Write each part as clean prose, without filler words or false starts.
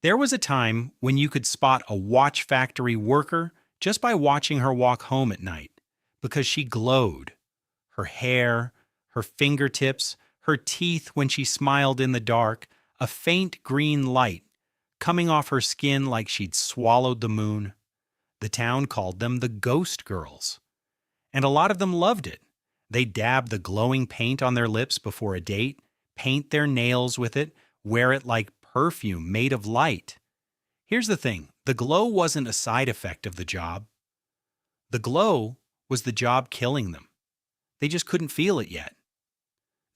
There was a time when you could spot a watch factory worker just by watching her walk home at night because she glowed. Her hair, her fingertips, her teeth when she smiled in the dark, a faint green light coming off her skin like she'd swallowed the moon. The town called them the Ghost Girls. And a lot of them loved it. They dab the glowing paint on their lips before a date, paint their nails with it, wear it like perfume made of light. Here's the thing, the glow wasn't a side effect of the job. The glow was the job killing them. They just couldn't feel it yet.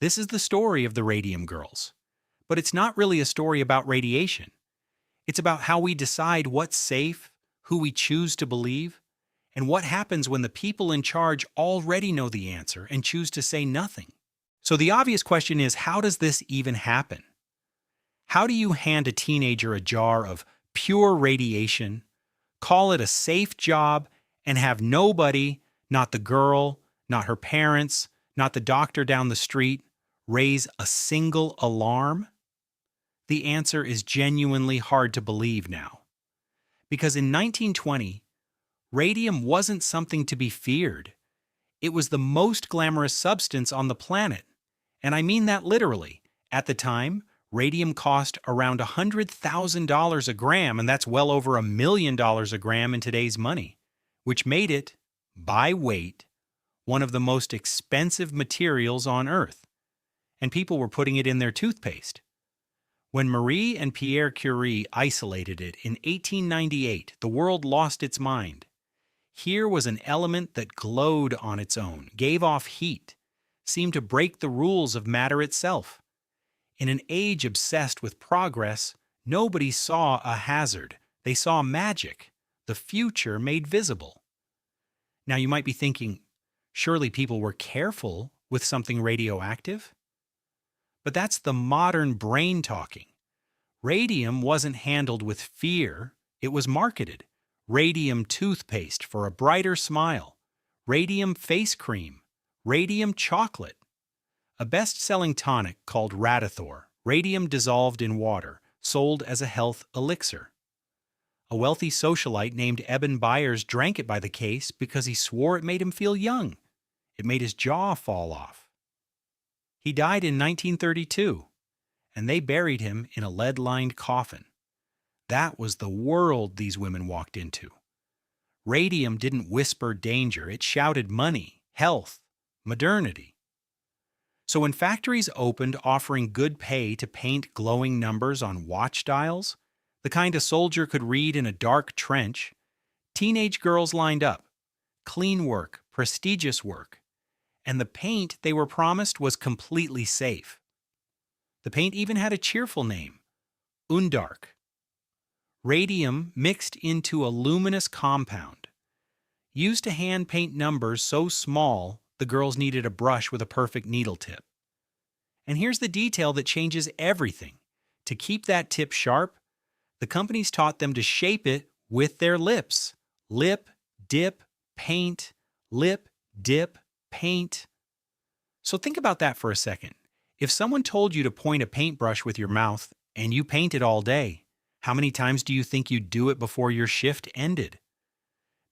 This is the story of the Radium Girls. But it's not really a story about radiation. It's about how we decide what's safe, who we choose to believe, and what happens when the people in charge already know the answer and choose to say nothing. So the obvious question is, how does this even happen? How do you hand a teenager a jar of pure radiation, call it a safe job, and have nobody, not the girl, not her parents, not the doctor down the street, raise a single alarm? The answer is genuinely hard to believe now. Because in 1920, radium wasn't something to be feared. It was the most glamorous substance on the planet. And I mean that literally. At the time, radium cost around $100,000 a gram, and that's well over $1 million a gram in today's money, which made it, by weight, one of the most expensive materials on Earth. And people were putting it in their toothpaste. When Marie and Pierre Curie isolated it in 1898, the world lost its mind. Here was an element that glowed on its own, gave off heat, seemed to break the rules of matter itself. In an age obsessed with progress, nobody saw a hazard. They saw magic, the future made visible. Now you might be thinking, surely people were careful with something radioactive? But that's the modern brain talking. Radium wasn't handled with fear, it was marketed. Radium toothpaste for a brighter smile, radium face cream, radium chocolate. A best-selling tonic called Radithor, radium dissolved in water, sold as a health elixir. A wealthy socialite named Eben Byers drank it by the case because he swore it made him feel young. It made his jaw fall off. He died in 1932, and they buried him in a lead-lined coffin. That was the world these women walked into. Radium didn't whisper danger, it shouted money, health, modernity. So when factories opened offering good pay to paint glowing numbers on watch dials, the kind a soldier could read in a dark trench, teenage girls lined up. Clean work, prestigious work. And the paint they were promised was completely safe. The paint even had a cheerful name, Undark. Radium mixed into a luminous compound. Used to hand paint numbers so small the girls needed a brush with a perfect needle tip. And here's the detail that changes everything. To keep that tip sharp, the companies taught them to shape it with their lips. Lip, dip, paint, lip, dip, paint. So think about that for a second. If someone told you to point a paintbrush with your mouth and you painted all day, how many times do you think you'd do it before your shift ended?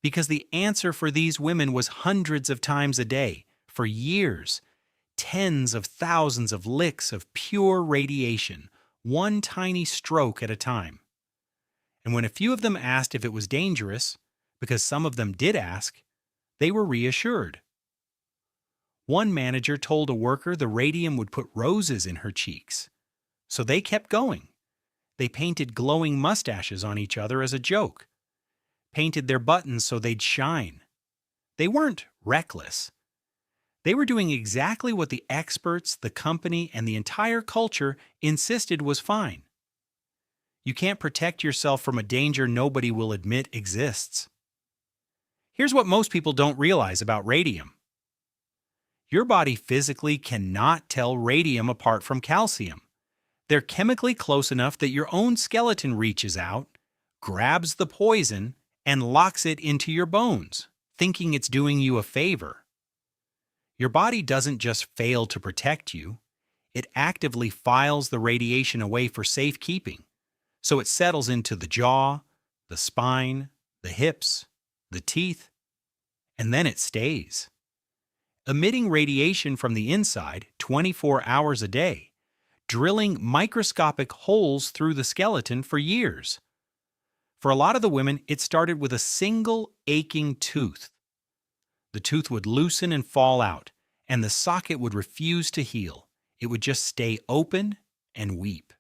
Because the answer for these women was hundreds of times a day, for years, tens of thousands of licks of pure radiation, one tiny stroke at a time. And when a few of them asked if it was dangerous, because some of them did ask, they were reassured. One manager told a worker the radium would put roses in her cheeks. So they kept going. They painted glowing mustaches on each other as a joke. Painted their buttons so they'd shine. They weren't reckless. They were doing exactly what the experts, the company, and the entire culture insisted was fine. You can't protect yourself from a danger nobody will admit exists. Here's what most people don't realize about radium. Your body physically cannot tell radium apart from calcium. They're chemically close enough that your own skeleton reaches out, grabs the poison, and locks it into your bones, thinking it's doing you a favor. Your body doesn't just fail to protect you, it actively files the radiation away for safekeeping. So it settles into the jaw, the spine, the hips, the teeth, and then it stays, emitting radiation from the inside 24 hours a day, drilling microscopic holes through the skeleton for years. For a lot of the women, it started with a single aching tooth. The tooth would loosen and fall out, and the socket would refuse to heal. It would just stay open and weep.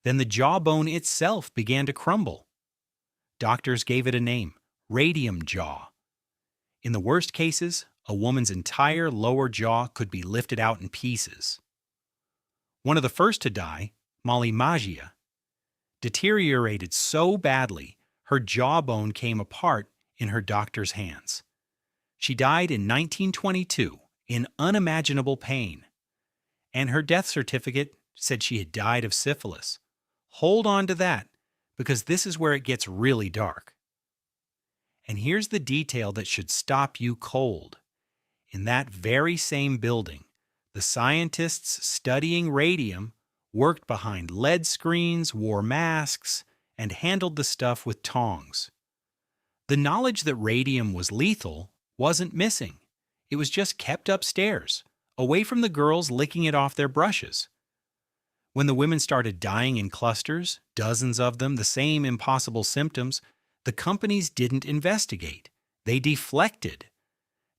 Then the jawbone itself began to crumble. Doctors gave it a name, radium jaw. In the worst cases, a woman's entire lower jaw could be lifted out in pieces. One of the first to die, Molly Magia, deteriorated so badly her jawbone came apart in her doctor's hands. She died in 1922 in unimaginable pain, and her death certificate said she had died of syphilis. Hold on to that, because this is where it gets really dark. And here's the detail that should stop you cold. In that very same building, the scientists studying radium worked behind lead screens, wore masks, and handled the stuff with tongs. The knowledge that radium was lethal wasn't missing. It was just kept upstairs, away from the girls licking it off their brushes. When the women started dying in clusters, dozens of them, the same impossible symptoms, the companies didn't investigate. They deflected.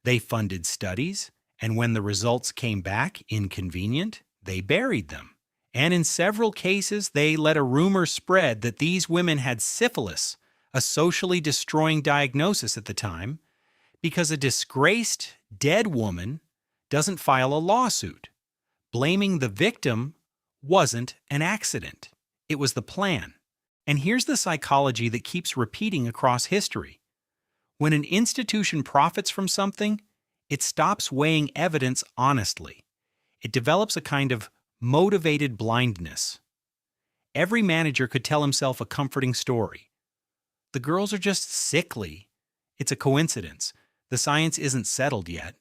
They funded studies, and when the results came back inconvenient, they buried them. And in several cases, they let a rumor spread that these women had syphilis, a socially destroying diagnosis at the time, because a disgraced, dead woman doesn't file a lawsuit. Blaming the victim wasn't an accident. It was the plan. And here's the psychology that keeps repeating across history. When an institution profits from something, it stops weighing evidence honestly. It develops a kind of motivated blindness. Every manager could tell himself a comforting story. The girls are just sickly. It's a coincidence. The science isn't settled yet.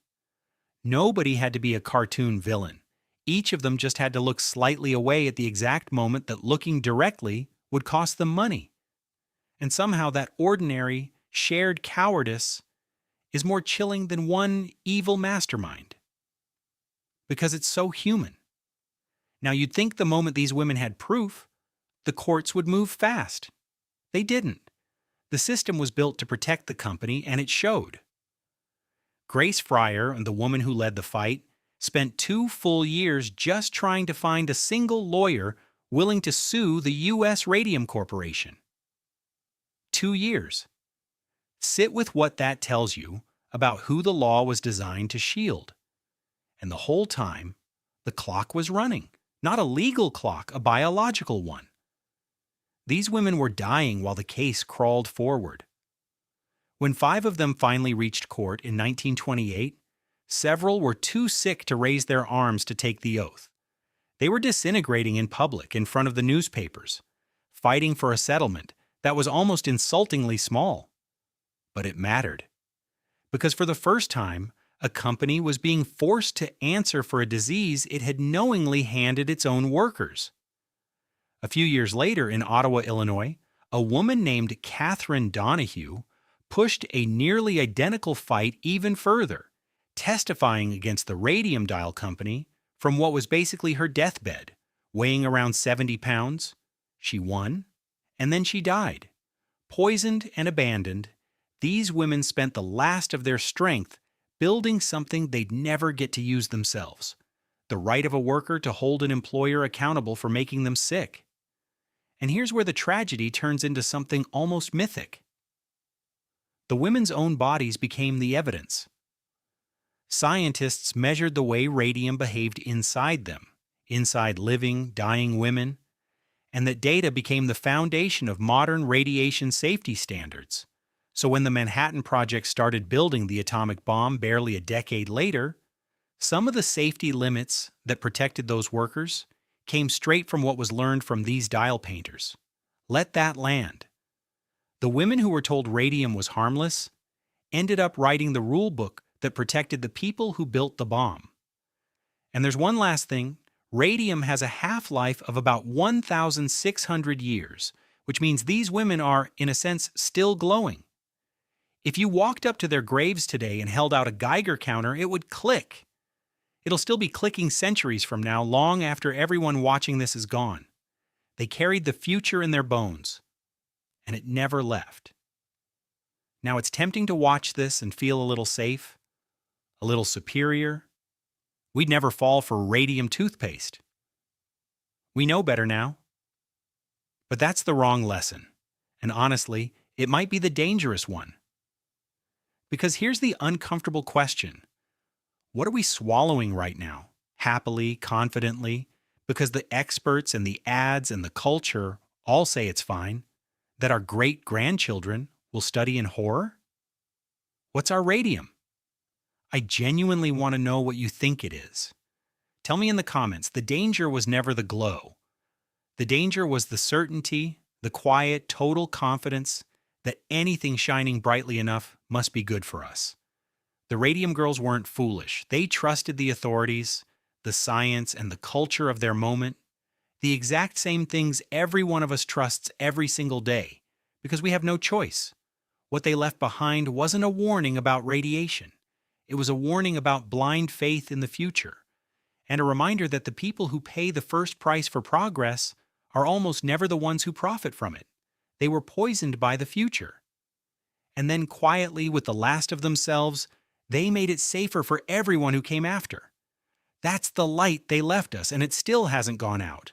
Nobody had to be a cartoon villain. Each of them just had to look slightly away at the exact moment that looking directly would cost them money. And somehow that ordinary, shared cowardice is more chilling than one evil mastermind. Because it's so human. Now you'd think the moment these women had proof, the courts would move fast. They didn't. The system was built to protect the company, and it showed. Grace Fryer, and the woman who led the fight, spent 2 full years just trying to find a single lawyer willing to sue the U.S. Radium Corporation. 2 years. Sit with what that tells you about who the law was designed to shield. And the whole time, the clock was running. Not a legal clock, a biological one. These women were dying while the case crawled forward. When 5 of them finally reached court in 1928, several were too sick to raise their arms to take the oath. They were disintegrating in public in front of the newspapers, fighting for a settlement that was almost insultingly small. But it mattered. Because for the first time, a company was being forced to answer for a disease it had knowingly handed its own workers. A few years later in Ottawa, Illinois, a woman named Catherine Donohue pushed a nearly identical fight even further, testifying against the radium dial company from what was basically her deathbed, weighing around 70 pounds. She won, and then she died. Poisoned and abandoned, these women spent the last of their strength building something they'd never get to use themselves, the right of a worker to hold an employer accountable for making them sick. And here's where the tragedy turns into something almost mythic. The women's own bodies became the evidence. Scientists measured the way radium behaved inside them, inside living, dying women, and that data became the foundation of modern radiation safety standards. So when the Manhattan Project started building the atomic bomb barely a decade later, some of the safety limits that protected those workers came straight from what was learned from these dial painters. Let that land. The women who were told radium was harmless ended up writing the rulebook that protected the people who built the bomb. And there's one last thing. Radium has a half-life of about 1,600 years, which means these women are, in a sense, still glowing. If you walked up to their graves today and held out a Geiger counter, it would click. It'll still be clicking centuries from now, long after everyone watching this is gone. They carried the future in their bones, and it never left. Now it's tempting to watch this and feel a little safe, a little superior. We'd never fall for radium toothpaste. We know better now. But that's the wrong lesson. And honestly, it might be the dangerous one. Because here's the uncomfortable question. What are we swallowing right now? Happily, confidently, because the experts and the ads and the culture all say it's fine, that our great-grandchildren will study in horror? What's our radium? I genuinely want to know what you think it is. Tell me in the comments. The danger was never the glow. The danger was the certainty, the quiet, total confidence that anything shining brightly enough must be good for us. The Radium Girls weren't foolish. They trusted the authorities, the science, and the culture of their moment. The exact same things every one of us trusts every single day, because we have no choice. What they left behind wasn't a warning about radiation. It was a warning about blind faith in the future, and a reminder that the people who pay the first price for progress are almost never the ones who profit from it. They were poisoned by the future. And then quietly, with the last of themselves, they made it safer for everyone who came after. That's the light they left us, and it still hasn't gone out.